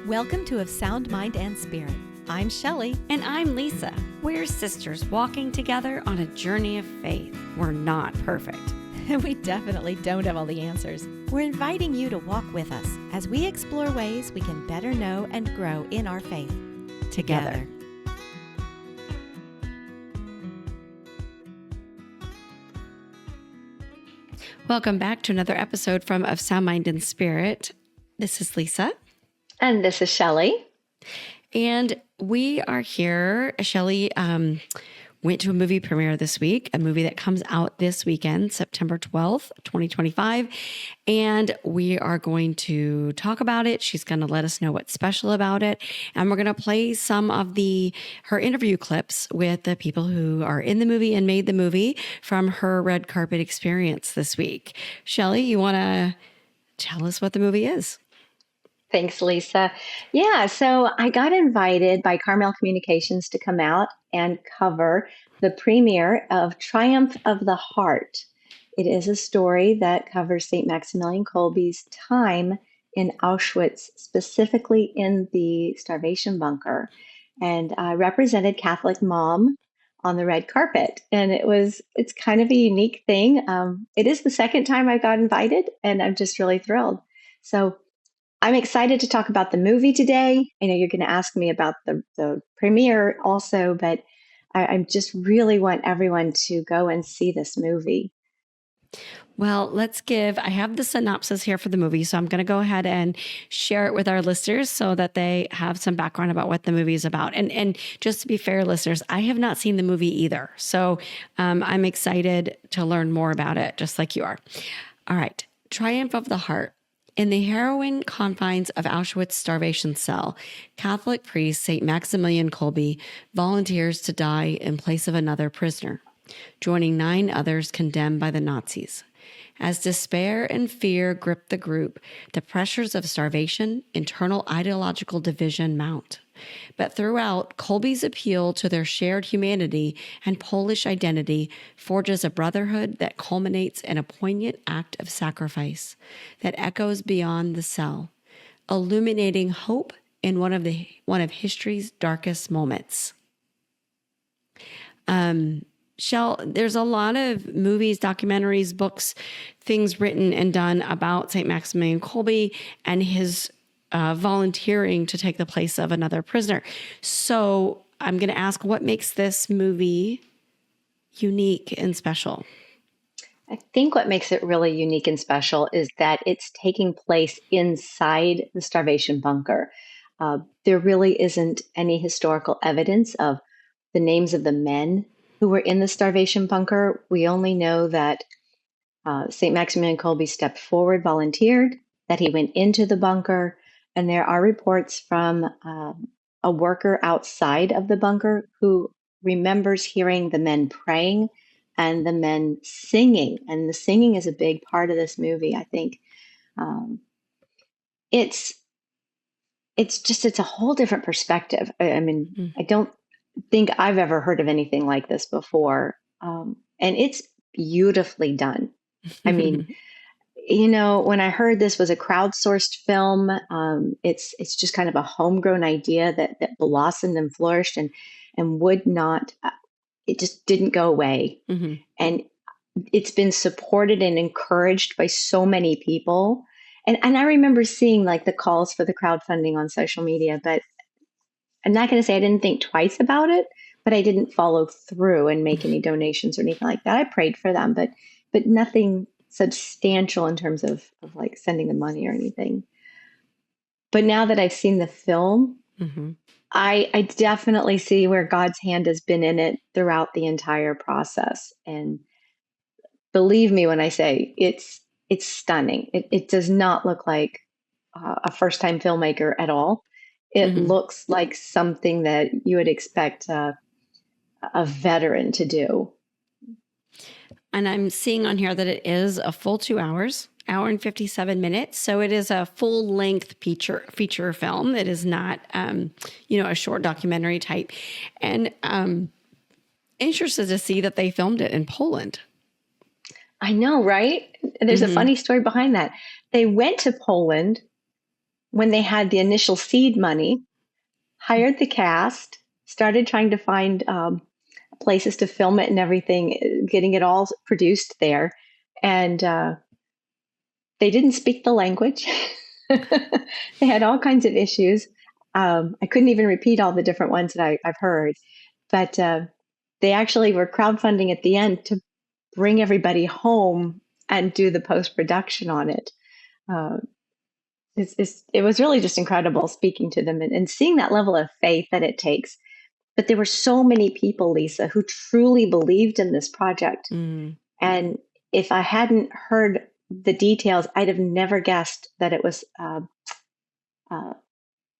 Welcome to Of Sound Mind and Spirit. I'm Shelly. And I'm Lisa. We're sisters walking together on a journey of faith. We're not perfect. We definitely don't have all the answers. We're inviting you to walk with us as we explore ways we can better know and grow in our faith together. Welcome back to another episode from Of Sound Mind and Spirit. This is Lisa. And this is Shelly. And we are here. Shelly went to a movie premiere this week, a movie that comes out this weekend, September 12th, 2025. And we are going to talk about it. She's going to let us know what's special about it. And we're going to play some of her interview clips with the people who are in the movie and made the movie from her red carpet experience this week. Shelly, you want to tell us what the movie is? Thanks, Lisa. Yeah, so I got invited by Carmel Communications to come out and cover the premiere of Triumph of the Heart. It is a story that covers St. Maximilian Kolbe's time in Auschwitz, specifically in the starvation bunker. And I represented Catholic mom on the red carpet. And it's kind of a unique thing. It is the second time I got invited, and I'm just really thrilled. So I'm excited to talk about the movie today. I know you're going to ask me about the premiere also, but I just really want everyone to go and see this movie. Well, I have the synopsis here for the movie, so I'm going to go ahead and share it with our listeners so that they have some background about what the movie is about. And just to be fair, listeners, I have not seen the movie either. So I'm excited to learn more about it, just like you are. All right. Triumph of the Heart. In the harrowing confines of Auschwitz starvation cell, Catholic priest St. Maximilian Kolbe volunteers to die in place of another prisoner, joining 9 others condemned by the Nazis. As despair and fear grip the group, the pressures of starvation, internal ideological division mount. But throughout, Kolbe's appeal to their shared humanity and Polish identity forges a brotherhood that culminates in a poignant act of sacrifice that echoes beyond the cell, illuminating hope in one of history's darkest moments. Shell, there's a lot of movies, documentaries, books, things written and done about St. Maximilian Kolbe and his volunteering to take the place of another prisoner. So I'm going to ask, what makes this movie unique and special? I think what makes it really unique and special is that it's taking place inside the starvation bunker. There really isn't any historical evidence of the names of the men who were in the starvation bunker. We only know that St. Maximilian Kolbe stepped forward, volunteered, that he went into the bunker, and there are reports from a worker outside of the bunker who remembers hearing the men praying and the men singing. And the singing is a big part of this movie, I think. It's a whole different perspective. I mean, I don't think I've ever heard of anything like this before. And it's beautifully done. I mean, when I heard this was a crowdsourced film, it's just kind of a homegrown idea that blossomed and flourished and would not, it just didn't go away. Mm-hmm. And it's been supported and encouraged by so many people. And I remember seeing like the calls for the crowdfunding on social media, but I'm not going to say I didn't think twice about it, but I didn't follow through and make any donations or anything like that. I prayed for them, but nothing substantial in terms of like sending the money or anything. But now that I've seen the film, mm-hmm. I definitely see where God's hand has been in it throughout the entire process. And believe me when I say it's stunning. It does not look like a first-time filmmaker at all. It mm-hmm. looks like something that you would expect a veteran to do. And I'm seeing on here that it is a full 2 hours, hour and 57 minutes. So it is a full-length feature film. It is not, a short documentary type. And interested to see that they filmed it in Poland. I know, right? There's mm-hmm. a funny story behind that. They went to Poland when they had the initial seed money, hired the cast, started trying to find places to film it and everything, getting it all produced there. And they didn't speak the language. They had all kinds of issues. I couldn't even repeat all the different ones that I've heard. But they actually were crowdfunding at the end to bring everybody home and do the post-production on it. It was really just incredible speaking to them and seeing that level of faith that it takes. But there were so many people, Lisa, who truly believed in this project. Mm. And if I hadn't heard the details, I'd have never guessed that it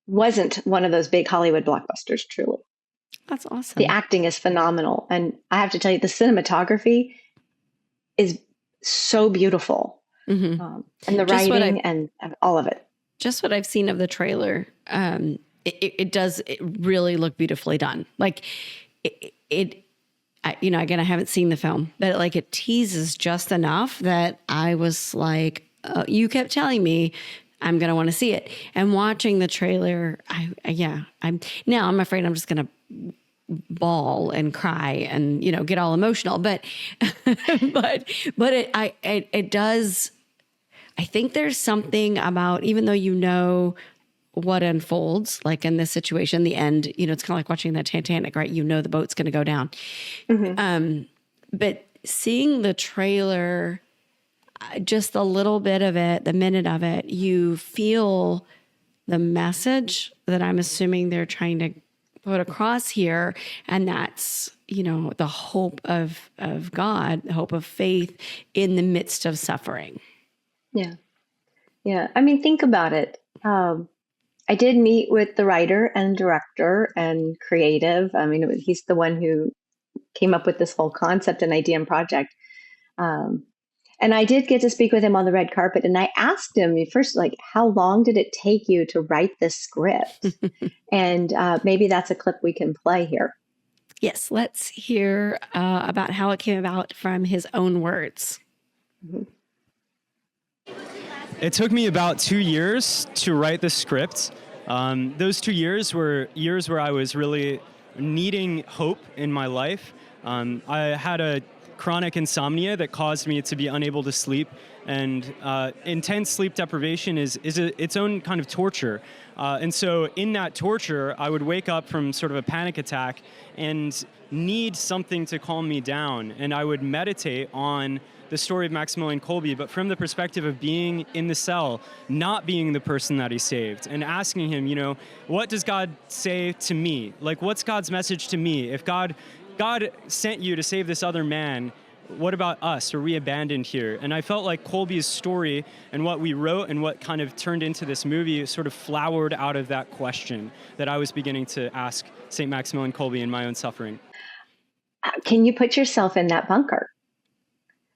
wasn't one of those big Hollywood blockbusters, truly. That's awesome. The acting is phenomenal. And I have to tell you, the cinematography is so beautiful. Mm-hmm. And the writing and all of it. Just what I've seen of the trailer, it does really look beautifully done. Like again, I haven't seen the film, but like it teases just enough that I was like, you kept telling me I'm going to want to see it. And watching the trailer, I'm afraid I'm just going to bawl and cry and, get all emotional, but it does. I think there's something about, even though what unfolds, like in this situation, the end, it's kind of like watching the Titanic, right? The boat's going to go down. Mm-hmm. But seeing the trailer, just a little bit of it, the minute of it, you feel the message that I'm assuming they're trying to put across here. And that's, the hope of God, the hope of faith in the midst of suffering. Yeah. Yeah. I mean, think about it. I did meet with the writer and director and creative. I mean, he's the one who came up with this whole concept and idea and project. And I did get to speak with him on the red carpet. And I asked him first, like, how long did it take you to write this script? And maybe that's a clip we can play here. Yes. Let's hear about how it came about from his own words. Mm-hmm. It took me about 2 years to write the script. Those 2 years were years where I was really needing hope in my life. I had a chronic insomnia that caused me to be unable to sleep, and intense sleep deprivation is its own kind of torture. And so in that torture, I would wake up from sort of a panic attack and need something to calm me down. And I would meditate on the story of Maximilian Kolbe, but from the perspective of being in the cell, not being the person that he saved, and asking him, what does God say to me? Like, what's God's message to me? If God sent you to save this other man, what about us? Are we abandoned here? And I felt like Kolbe's story and what we wrote and what kind of turned into this movie sort of flowered out of that question that I was beginning to ask St. Maximilian Kolbe in my own suffering. Can you put yourself in that bunker?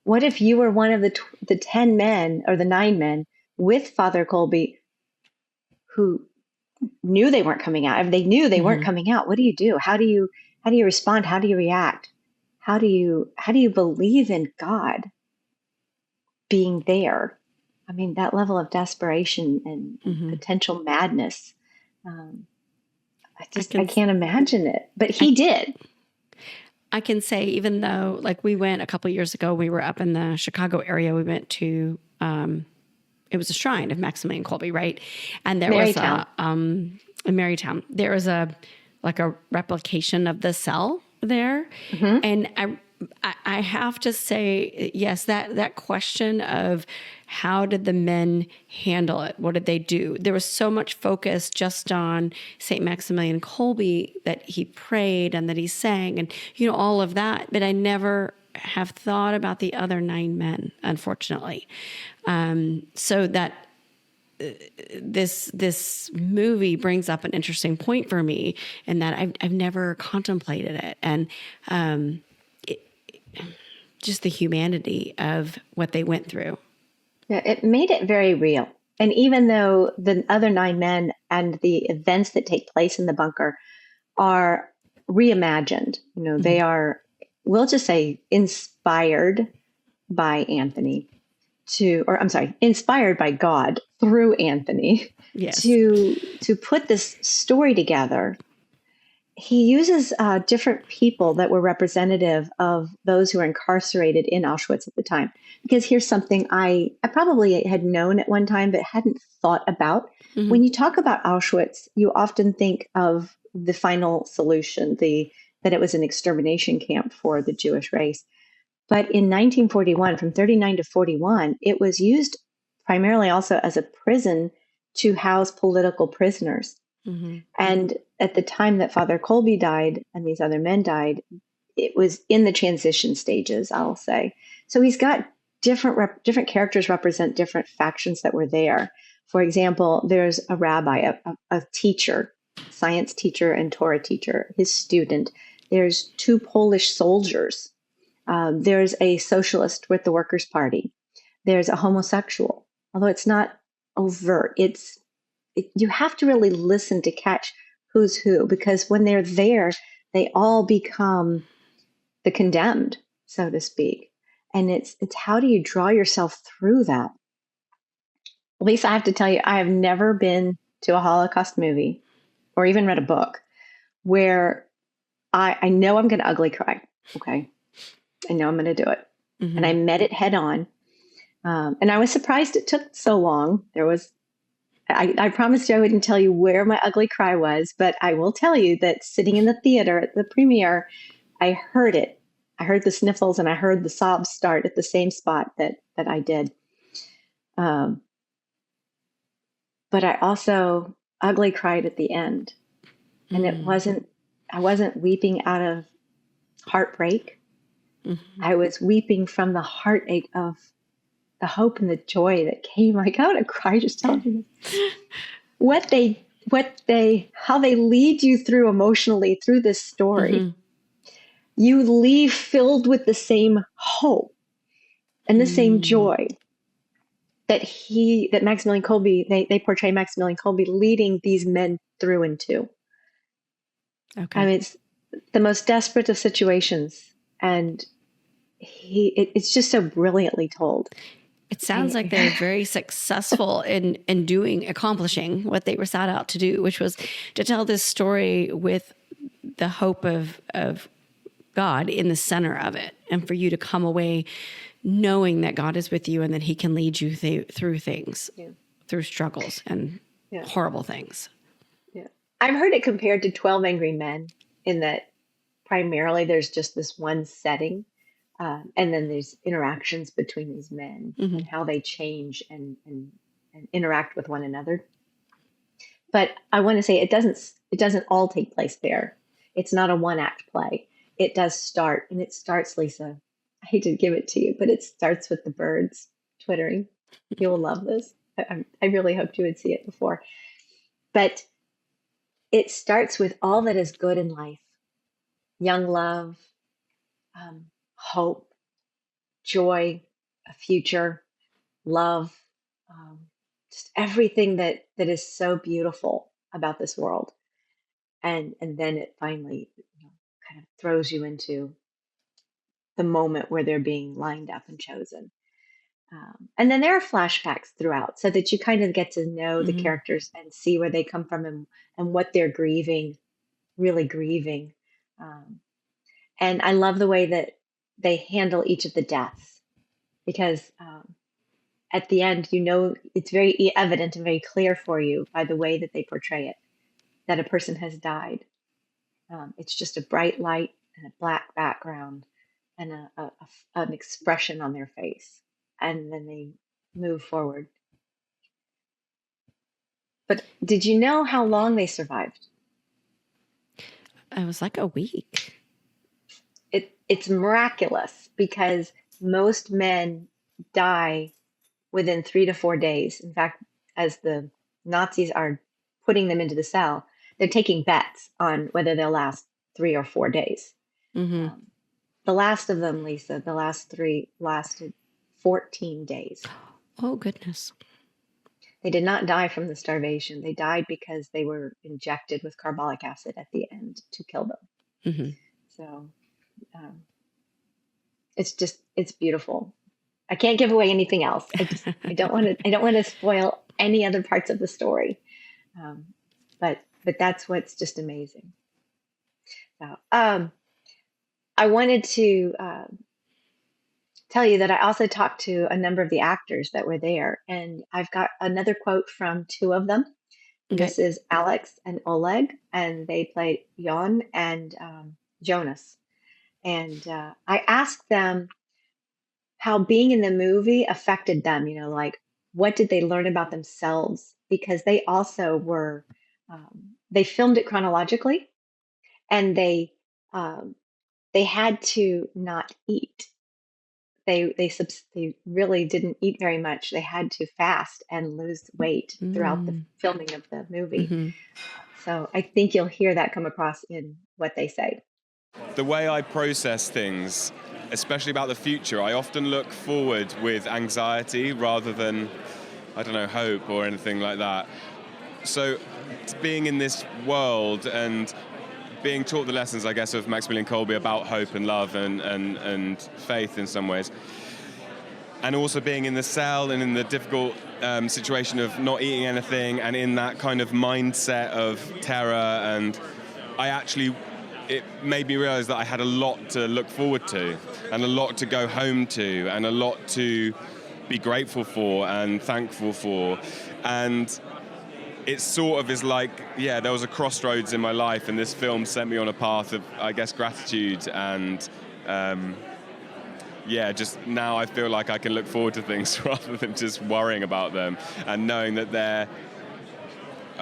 What if you were one of the 10 men or the 9 men with Father Kolbe who knew they weren't coming out? If they knew they weren't coming out, what do you do? How do you respond? How do you react? How do you believe in God being there? I mean, that level of desperation and potential madness. I can't imagine it, but he did. I can say, even though, like, we went a couple of years ago, we were up in the Chicago area. We went to, it was a shrine of Maximilian Kolbe, right? And there Marytown. was in Marytown, there was a replication of the cell there. Mm-hmm. And I have to say, yes, that question of how did the men handle it? What did they do? There was so much focus just on St. Maximilian Kolbe, that he prayed and that he sang and, all of that. But I never have thought about the other 9 men, unfortunately. So that this movie brings up an interesting point for me in that I've never contemplated it. And just the humanity of what they went through. Yeah, it made it very real. And even though the other 9 men and the events that take place in the bunker are reimagined, they are, we'll just say, inspired by Anthony inspired by God through Anthony Yes. to put this story together. He uses different people that were representative of those who were incarcerated in Auschwitz at the time. Because here's something I probably had known at one time, but hadn't thought about. Mhm. When you talk about Auschwitz, you often think of the final solution, that it was an extermination camp for the Jewish race. But in 1941, from 39 to 41, it was used primarily also as a prison to house political prisoners. Mhm. And at the time that Father Kolbe died and these other men died, it was in the transition stages, I'll say. So he's got different characters represent different factions that were there. For example, there's a rabbi, a teacher, science teacher and Torah teacher, his student. There's two Polish soldiers. There's a socialist with the Workers' Party. There's a homosexual, although it's not overt. You have to really listen to catch who's who, because when they're there, they all become the condemned, so to speak. And it's how do you draw yourself through that? Lisa, I have to tell you, I have never been to a Holocaust movie or even read a book where I know I'm going to ugly cry. Okay. I know I'm going to do it. Mhm. And I met it head on. And I was surprised it took so long. I promised you I wouldn't tell you where my ugly cry was, but I will tell you that sitting in the theater at the premiere, I heard it. I heard the sniffles and I heard the sobs start at the same spot that I did. But I also ugly cried at the end. And I wasn't weeping out of heartbreak. Mm-hmm. I was weeping from the heartache of the hope and the joy that came. I got to cry just telling you how they lead you through emotionally through this story. Mm-hmm. You leave filled with the same hope and the same joy that Maximilian Kolbe, they portray Maximilian Kolbe leading these men through into. Okay. I mean, it's the most desperate of situations, and it's just so brilliantly told. It sounds like they're very successful in accomplishing what they were set out to do, which was to tell this story with the hope of God in the center of it, and for you to come away knowing that God is with you and that He can lead you through things, through struggles and horrible things. Yeah, I've heard it compared to 12 Angry Men in that primarily there's just this one setting. And then there's interactions between these men and how they change and interact with one another. But I want to say it doesn't all take place there. It's not a one-act play. It does start, and it starts, Lisa, I hate to give it to you, but it starts with the birds twittering. You will love this. I really hoped you would see it before. But it starts with all that is good in life. Young love, hope, joy, a future, love, just everything that is so beautiful about this world. And then it finally kind of throws you into the moment where they're being lined up and chosen. And then there are flashbacks throughout so that you kind of get to know the characters and see where they come from and what they're really grieving. And I love the way that they handle each of the deaths, because at the end, it's very evident and very clear for you by the way that they portray it, that a person has died. It's just a bright light and a black background and an expression on their face. And then they move forward. But did you know how long they survived? It was like a week. It's miraculous, because most men die within 3 to 4 days. In fact, as the Nazis are putting them into the cell, they're taking bets on whether they'll last 3 or 4 days. The last of them, Lisa, the last 3 lasted 14 days. Oh, goodness. They did not die from the starvation. They died because they were injected with carbolic acid at the end to kill them. So it's beautiful. I can't give away anything else. I don't want to spoil any other parts of the story. But that's what's just amazing. So, I wanted to tell you that I also talked to a number of the actors that were there, and I've got another quote from two of them. Okay. This is Alex and Oleg, and they played Jon and Jonas. And I asked them how being in the movie affected them, like what did they learn about themselves? Because they also were, they filmed it chronologically, and they had to not eat. They really didn't eat very much. They had to fast and lose weight throughout the filming of the movie. Mm-hmm. So I think you'll hear that come across in what they say. The way I process things, especially about the future, I often look forward with anxiety rather than, I don't know, hope or anything like that. So being in this world and being taught the lessons, I guess, of Maximilian Kolbe about hope and love and faith in some ways, and also being in the cell and in the difficult situation of not eating anything and in that kind of mindset of terror, and it made me realize that I had a lot to look forward to and a lot to go home to and a lot to be grateful for and thankful for. And it sort of is like, there was a crossroads in my life, and this film sent me on a path of, I guess, gratitude and just now I feel like I can look forward to things rather than just worrying about them and knowing that they're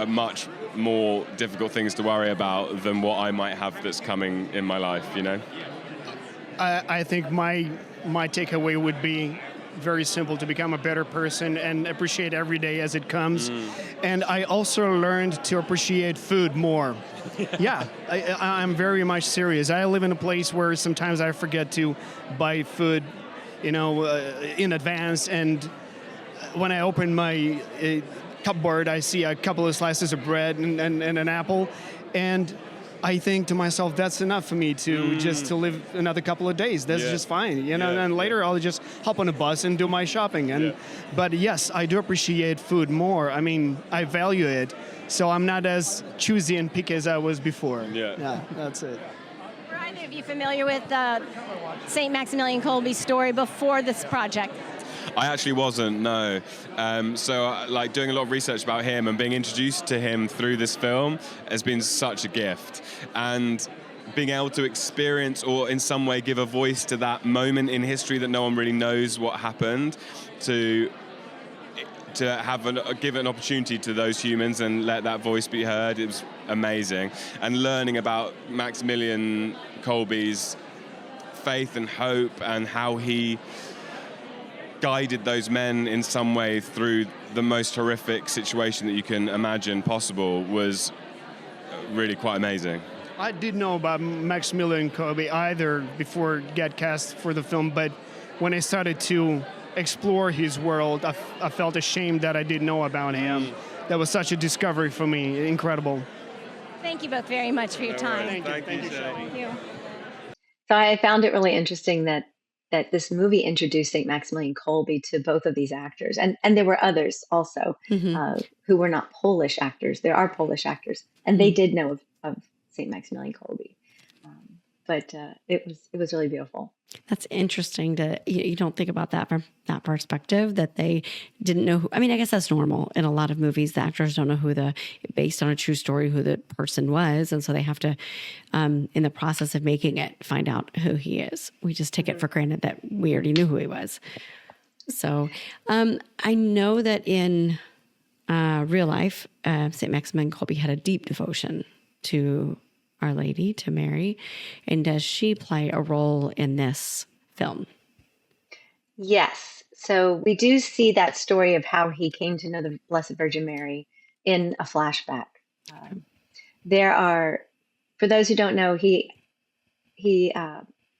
much more difficult things to worry about than what I might have that's coming in my life, I think my takeaway would be very simple: to become a better person and appreciate every day as it comes. And I also learned to appreciate food more. I'm very much serious. I live in a place where sometimes I forget to buy food, in advance. And when I open my cupboard, I see a couple of slices of bread and an apple. And I think to myself, that's enough for me to just to live another couple of days. That's just fine, and later I'll just hop on a bus and do my shopping. But yes, I do appreciate food more. I mean, I value it, so I'm not as choosy and picky as I was before. Yeah, that's it. Were either of you familiar with St. Maximilian Kolbe's story before this project? I actually wasn't, no. So doing a lot of research about him and being introduced to him through this film has been such a gift. And being able to experience or in some way give a voice to that moment in history that no one really knows what happened, to give an opportunity to those humans and let that voice be heard, it was amazing. And learning about Maximilian Kolbe's faith and hope and how he guided those men in some way through the most horrific situation that you can imagine possible was really quite amazing. I didn't know about Maximilian Kolbe either before get cast for the film, but when I started to explore his world, I felt ashamed that I didn't know about him. That was such a discovery for me. Incredible. Thank you both very much for your time. Thank you. Thank you. So I found it really interesting that this movie introduced St. Maximilian Kolbe to both of these actors. And there were others also who were not Polish actors. There are Polish actors, and they did know of St. Maximilian Kolbe. But it was really beautiful. That's interesting you don't think about that from that perspective, that they didn't know who, I mean, I guess that's normal in a lot of movies. The actors don't know based on a true story, who the person was. And so they have to, in the process of making it, find out who he is. We just take it for granted that we already knew who he was. So I know that in real life, St. Maximilian Kolbe had a deep devotion to Our Lady, to Mary. And does she play a role in this film? Yes. So we do see that story of how he came to know the Blessed Virgin Mary in a flashback. For those who don't know, he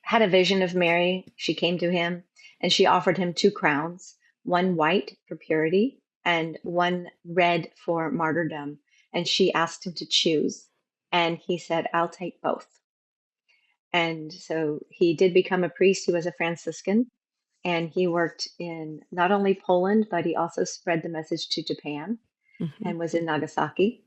had a vision of Mary. She came to him and she offered him 2 crowns, one white for purity and one red for martyrdom. And she asked him to choose. And he said, I'll take both. And so he did become a priest. He was a Franciscan. and he worked in not only Poland, but he also spread the message to Japan and was in Nagasaki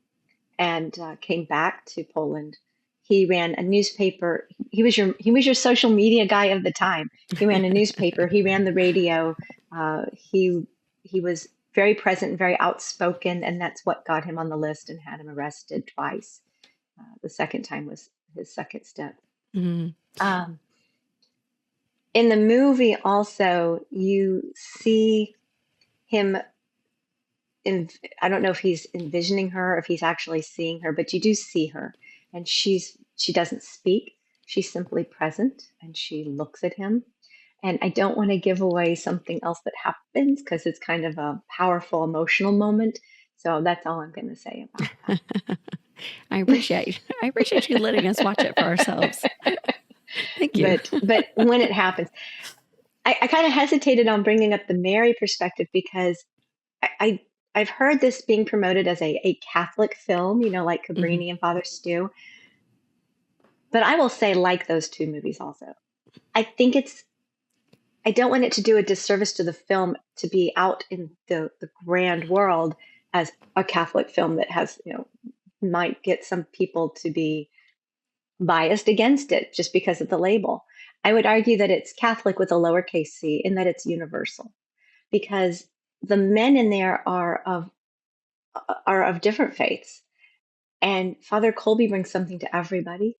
and came back to Poland. He ran a newspaper. He was your social media guy of the time. He ran a newspaper. He ran the radio. He was very present and very outspoken, and that's what got him on the list and had him arrested twice. The second time was his second step. Um, in the movie, also, you see him. I don't know if he's envisioning her, or if he's actually seeing her, but you do see her, and she doesn't speak. She's simply present, and she looks at him. And I don't want to give away something else that happens because it's kind of a powerful emotional moment. So that's all I'm going to say about that. I appreciate you letting us watch it for ourselves. Thank you. But when it happens, I kind of hesitated on bringing up the Mary perspective because I've heard this being promoted as a Catholic film, like Cabrini and Father Stu. But I will say, like those two movies also, I don't want it to do a disservice to the film to be out in the grand world as a Catholic film that has, might get some people to be biased against it just because of the label. I would argue that it's Catholic with a lowercase c and that it's universal because the men in there are of different faiths. And Father Kolbe brings something to everybody.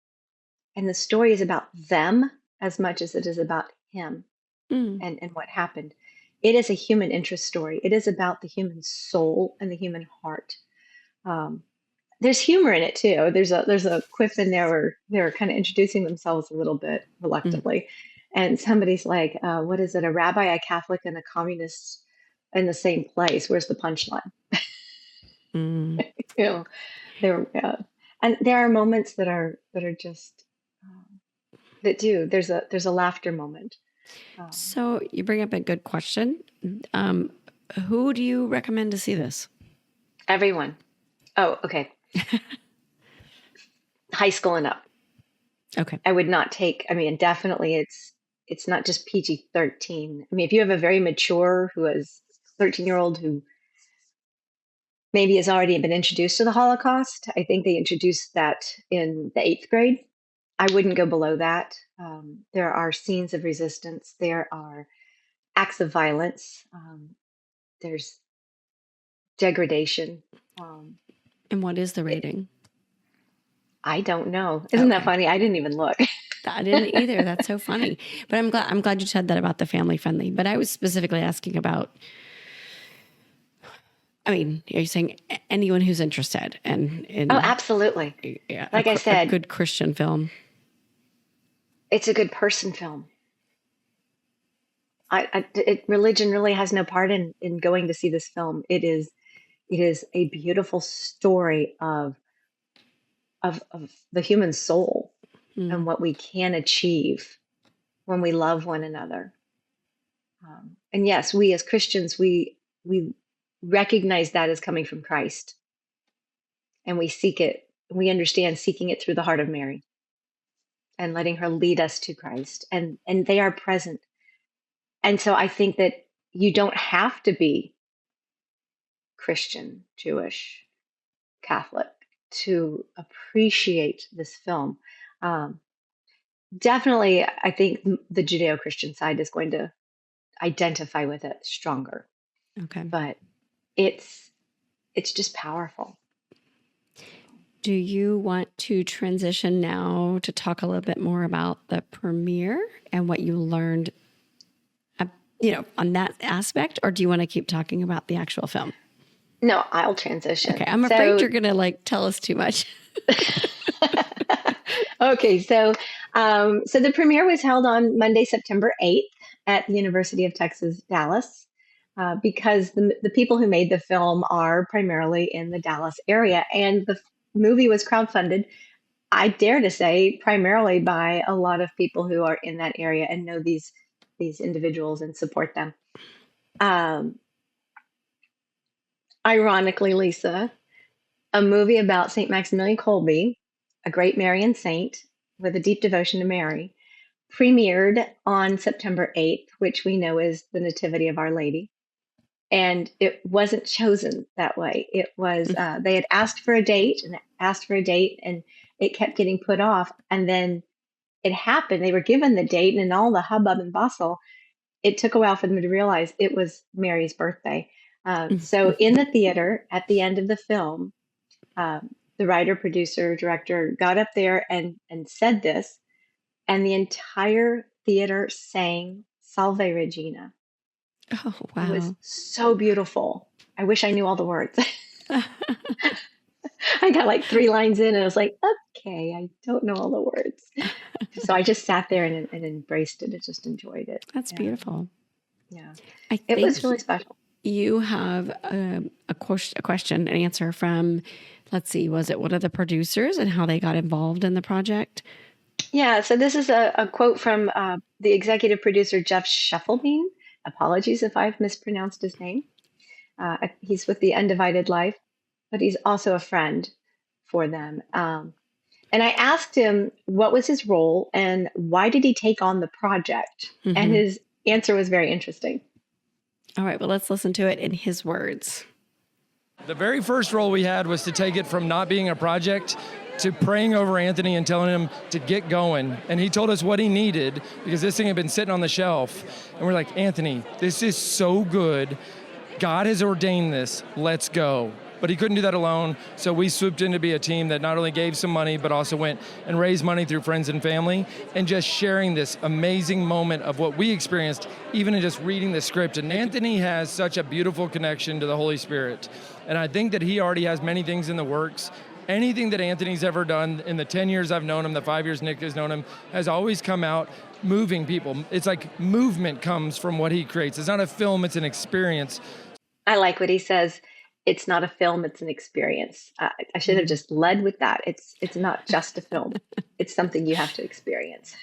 And the story is about them as much as it is about him and what happened. It is a human interest story. It is about the human soul and the human heart. There's humor in it too. There's a quip in there where they're kind of introducing themselves a little bit reluctantly. And somebody's like, what is it? A rabbi, a Catholic, and a communist in the same place. Where's the punchline? And there are moments that are just there's a laughter moment. So you bring up a good question. Who do you recommend to see this? Everyone. Oh, okay. High school and up. Okay. I would not take. I mean, definitely, it's not just PG-13. I mean, if you have a very mature 13-year-old who maybe has already been introduced to the Holocaust, I think they introduced that in the 8th grade. I wouldn't go below that. There are scenes of resistance. There are acts of violence. There's degradation. And what is the rating? I don't know. Isn't that funny? I didn't even look. I didn't either. That's so funny. But I'm glad you said that about the family friendly. But I was specifically asking about. I mean, are you saying anyone who's interested in absolutely. Yeah, like I said, a good Christian film. It's a good person film. Religion really has no part in going to see this film. It is a beautiful story of the human soul and what we can achieve when we love one another. And yes, we as Christians, we recognize that as coming from Christ. And we seek it. We understand seeking it through the heart of Mary and letting her lead us to Christ. And they are present. And so I think that you don't have to be Christian, Jewish, Catholic to appreciate this film. Definitely, I think the Judeo-Christian side is going to identify with it stronger. Okay. But it's just powerful. Do you want to transition now to talk a little bit more about the premiere and what you learned, on that aspect, or do you want to keep talking about the actual film? No, I'll transition. Okay, I'm afraid you're going to tell us too much. Okay, so the premiere was held on Monday, September 8th at the University of Texas, Dallas, because the people who made the film are primarily in the Dallas area, and the movie was crowdfunded, I dare to say, primarily by a lot of people who are in that area and know these individuals and support them. Ironically, Lisa, a movie about St. Maximilian Kolbe, a great Marian saint with a deep devotion to Mary, premiered on September 8th, which we know is the Nativity of Our Lady. And it wasn't chosen that way. It was, they had asked for a date and it kept getting put off. And then it happened. They were given the date, and in all the hubbub and bustle, it took a while for them to realize it was Mary's birthday. So in the theater, at the end of the film, the writer, producer, director got up there and said this, and the entire theater sang Salve Regina. Oh, wow. It was so beautiful. I wish I knew all the words. I got like 3 lines in, and I was like, okay, I don't know all the words. So I just sat there and embraced it. I just enjoyed it. That's beautiful. Yeah. I It think was really special. you have a question, an answer from, let's see, was it one of the producers and how they got involved in the project? Yeah. So this is a quote from the executive producer, Jeff Scheffelbein. Apologies if I've mispronounced his name. He's with the Undivided Life, but he's also a friend for them. And I asked him what was his role and why did he take on the project? And his answer was very interesting. All right, well, let's listen to it in his words. The very first role we had was to take it from not being a project to praying over Anthony and telling him to get going. And he told us what he needed because this thing had been sitting on the shelf. And we're like, Anthony, this is so good. God has ordained this. Let's go. But he couldn't do that alone, so we swooped in to be a team that not only gave some money, but also went and raised money through friends and family, and just sharing this amazing moment of what we experienced, even in just reading the script. And Anthony has such a beautiful connection to the Holy Spirit, and I think that he already has many things in the works. Anything that Anthony's ever done in the 10 years I've known him, the 5 years Nick has known him, has always come out moving people. It's like movement comes from what he creates. It's not a film, it's an experience. I like what he says. It's not a film, it's an experience. I should have just led with that. It's not just a film. It's something you have to experience.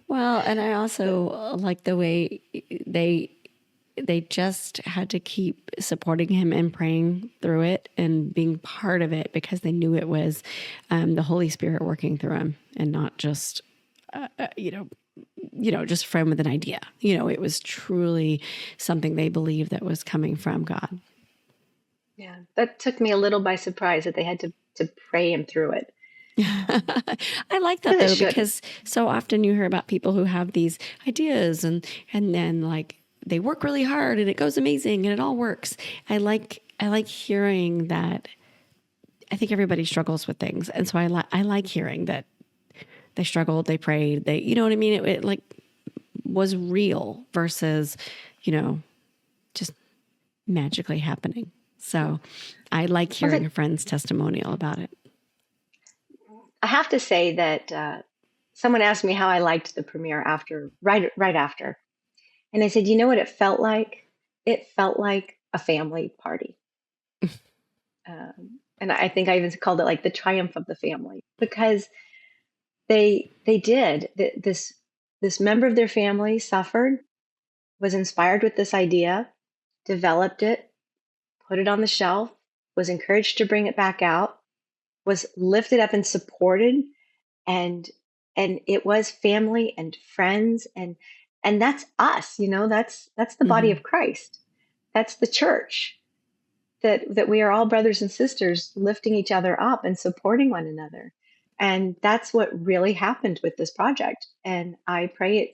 Well, and I also like the way they just had to keep supporting him and praying through it and being part of it because they knew it was the Holy Spirit working through him and not just, just a friend with an idea. It was truly something they believed that was coming from God. Yeah, that took me a little by surprise that they had to pray him through it. I like that though, because so often you hear about people who have these ideas and then like they work really hard and it goes amazing and it all works. I like hearing that. I think everybody struggles with things, and so I like hearing that they struggled, they prayed, they, you know what I mean? It like was real versus, just magically happening. So I like hearing a friend's testimonial about it. I have to say that someone asked me how I liked the premiere right after. And I said, you know what it felt like? It felt like a family party. And I think I even called it like the triumph of the family, because they did. This member of their family suffered, was inspired with this idea, developed it, put it on the shelf, was encouraged to bring it back out, was lifted up and supported, and it was family and friends, and that's us, that's the body of Christ. That's the church. That we are all brothers and sisters lifting each other up and supporting one another. And that's what really happened with this project. And I pray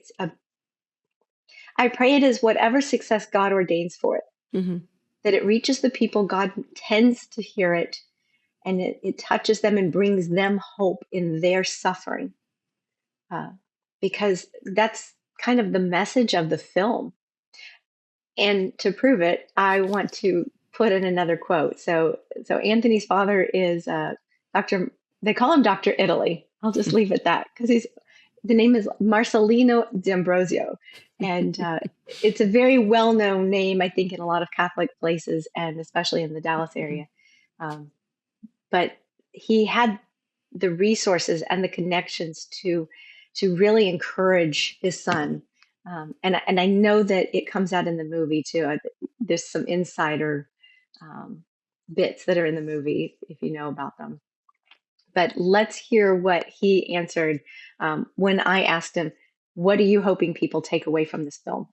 it is whatever success God ordains for it. Mm-hmm. That it reaches the people God tends to hear it, and it touches them and brings them hope in their suffering. Because that's kind of the message of the film. And to prove it, I want to put in another quote. So Anthony's father is Dr. They call him Dr. Italy. I'll just leave it that, because the name is Marcelino D'Ambrosio. And it's a very well-known name, I think, in a lot of Catholic places, and especially in the Dallas area. But he had the resources and the connections to really encourage his son. And I know that it comes out in the movie too. There's some insider bits that are in the movie, if you know about them. But let's hear what he answered when I asked him, what are you hoping people take away from this film?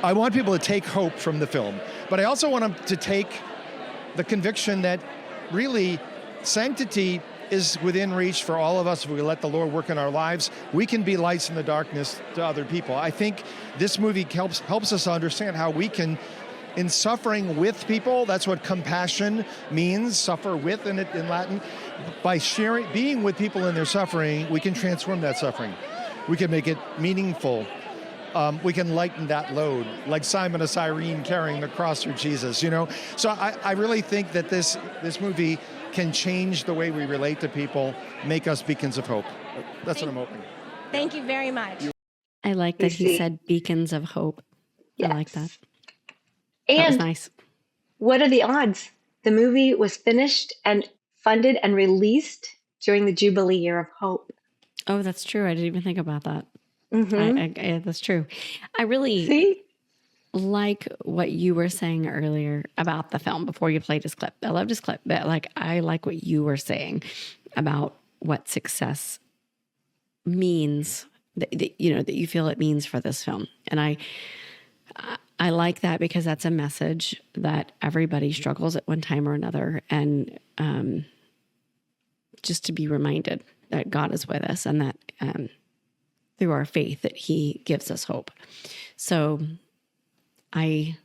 I want people to take hope from the film, but I also want them to take the conviction that really sanctity is within reach for all of us. If we let the Lord work in our lives, we can be lights in the darkness to other people. I think this movie helps us understand how we can, in suffering with people, that's what compassion means, suffer with in Latin. By sharing, being with people in their suffering, we can transform that suffering. We can make it meaningful. We can lighten that load, like Simon of Cyrene carrying the cross for Jesus, you know? So I really think that this movie can change the way we relate to people, make us beacons of hope. That's what I'm hoping. Thank you very much. I like that he said beacons of hope. Yes. I like that. And that was nice. What are the odds? The movie was finished and funded and released during the Jubilee Year of Hope. Oh, that's true. I didn't even think about that. Mm-hmm. That's true. I really like what you were saying earlier about the film before you played this clip. I loved this clip, but I like what you were saying about what success means, that you feel it means for this film. And I like that because that's a message that everybody struggles at one time or another. And just to be reminded that God is with us and that through our faith that he gives us hope. So I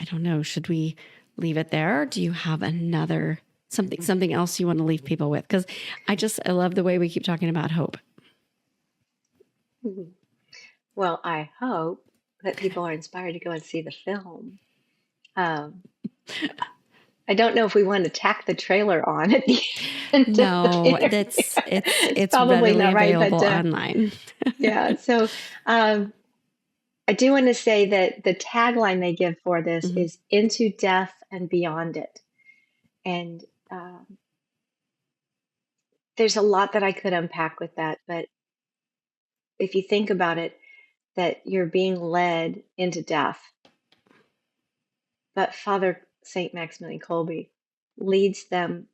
don't know, should we leave it there? Or do you have another something else you want to leave people with? Because I love the way we keep talking about hope. Well, I hope that people are inspired to go and see the film. I don't know if we want to tack the trailer on at the end. No, it's probably readily not right, available but, online. Yeah. So I do want to say that the tagline they give for this is "Into Death and Beyond It," and there's a lot that I could unpack with that. But if you think about it, that you're being led into death, but Father Saint Maximilian Kolbe leads them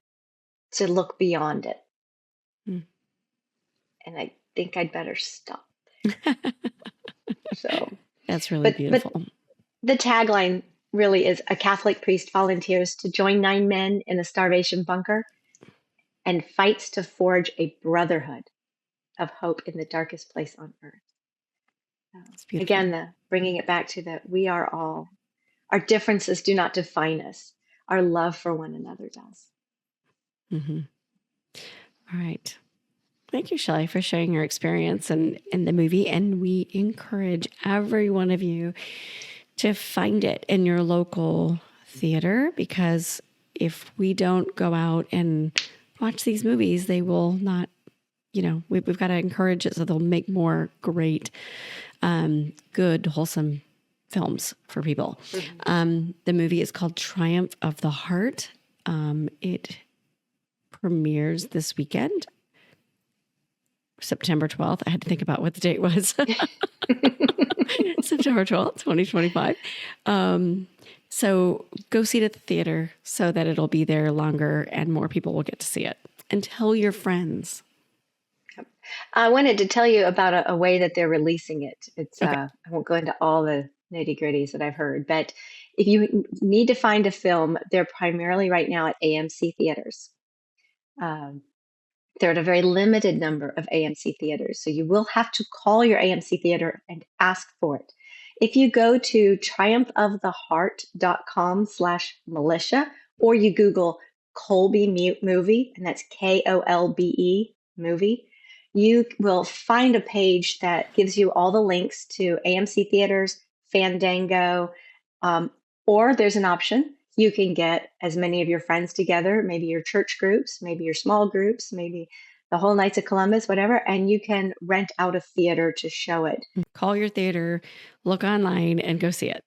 to look beyond it. And I think I'd better stop. So that's really beautiful. But the tagline really is: a Catholic priest volunteers to join 9 men in a starvation bunker and fights to forge a brotherhood of hope in the darkest place on earth. Again, bringing it back to that we are all, our differences do not define us. Our love for one another does. All right. Thank you, Shelly, for sharing your experience in the movie. And we encourage every one of you to find it in your local theater, because if we don't go out and watch these movies, they will not, we've got to encourage it so they'll make more great, good, wholesome films for people. The movie is called Triumph of the Heart. It premieres this weekend, September 12th. I had to think about what the date was. September 12th, 2025. So go see it at the theater so that it'll be there longer and more people will get to see it. And tell your friends. I wanted to tell you about a way that they're releasing it. It's okay. I won't go into all the nitty-gritties that I've heard, but if you need to find a film, they're primarily right now at AMC theaters. They're at a very limited number of AMC theaters, so you will have to call your AMC theater and ask for it. If you go to triumphoftheheart.com/militia, or you Google Kolbe movie, and that's Kolbe movie, you will find a page that gives you all the links to AMC theaters, Fandango, or there's an option. You can get as many of your friends together, maybe your church groups, maybe your small groups, maybe the whole Knights of Columbus, whatever, and you can rent out a theater to show it. Call your theater, look online, and go see it.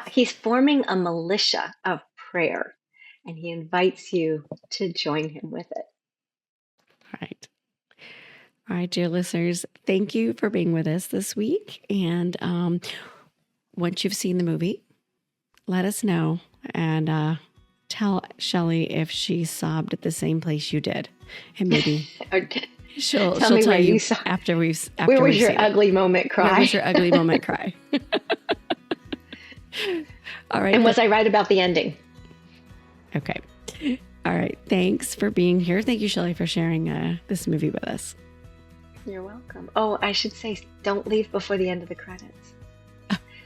He's forming a militia of prayer, and he invites you to join him with it. All right, dear listeners, thank you for being with us this week. And once you've seen the movie, let us know. And tell Shelly if she sobbed at the same place you did, and maybe she'll Tell me tell where you you saw- after we've Where was we've your seen it. ugly moment cry? Where was your ugly moment cry? All right. And was I right about the ending? Okay. All right. Thanks for being here. Thank you, Shelly, for sharing this movie with us. You're welcome. Oh, I should say, don't leave before the end of the credits.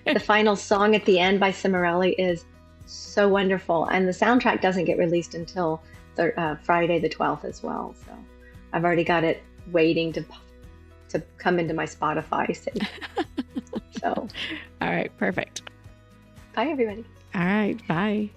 The final song at the end by Cimarelli is so wonderful. And the soundtrack doesn't get released until Friday the 12th as well. So I've already got it waiting to come into my Spotify. So, All right. Perfect. bye, everybody. All right. Bye.